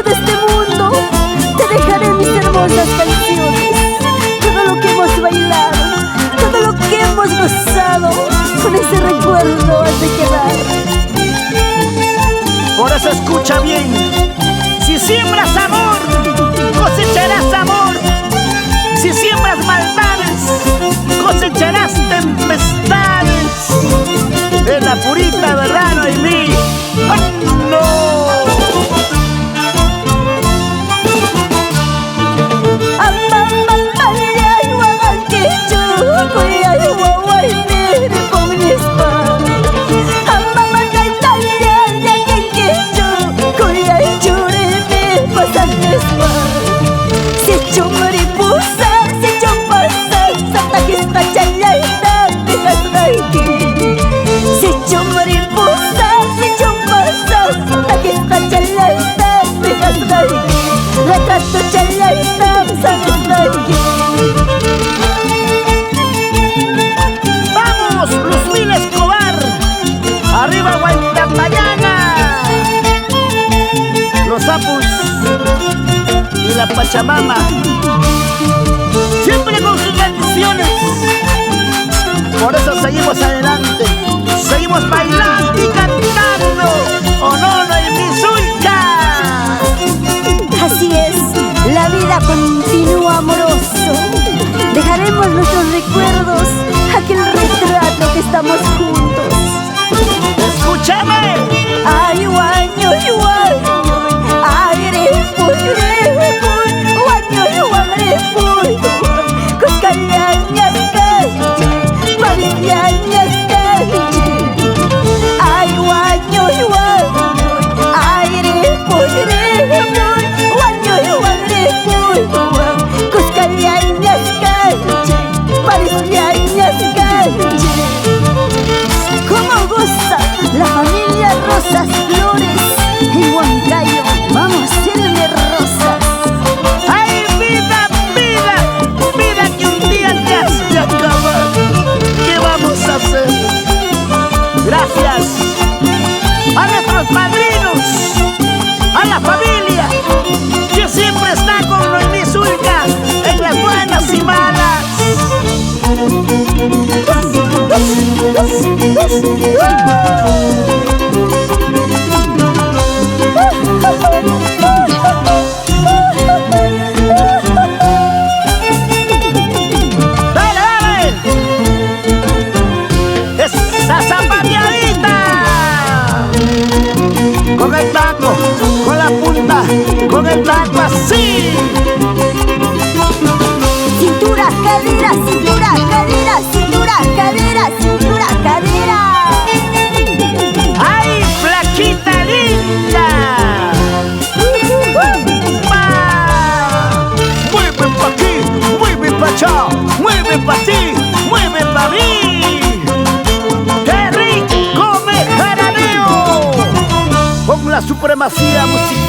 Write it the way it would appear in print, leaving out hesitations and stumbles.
iré de este mundo, te dejaré mis hermosas canciones, todo lo que hemos bailado, todo lo que hemos gozado, con ese recuerdo has de quedar. Por eso escucha bien: si siembras amor, cosecharás amor. Si siembras maldades, cosecharás tempestades. En la purita verdad no hay mí. ¡Oh, no! ¡Vamos, Luzmila Escobar! ¡Arriba, Huaytapallana! Los Apus y la Pachamama, siempre con sus bendiciones. Por eso seguimos adelante, seguimos bailando y cantando. ¡Oh, no, no hay Misuica! Así es, la vida continúa amoroso. Dejaremos nuestros recuerdos, aquel retrato que estamos juntos. ¡Escúchame! Ay, guaño, guaño, ay, repuy, guaño, repuy, coscallañas, calle, mariañas, calle. Ay, guaño, ay, repuy, guaño, repuy, coscallañas, calle, mariañas, calle. ¿Cómo goza la familia Rosas Flores en Huancayo? Vamos a hacerle rosas. ¡Ay, vida, vida! ¡Vida que un día te has de acabar! ¿Qué vamos a hacer? Gracias a nuestros padrinos, a la familia que siempre está con Noemí Zúñiga en las buenas y malas. ¡Dale, dale! ¡Esa zapateadita! Con el taco, con la punta, con el taco así. Cintura, cadera, cintura, cadera, cintura, cadera, cintura, cadera. ¡Ay, flaquita linda! Mueve pa' aquí, mueve pa' allá, mueve pa' ti, mueve pa' mí. ¡Qué rico me jaraneo! Con la supremacía musical.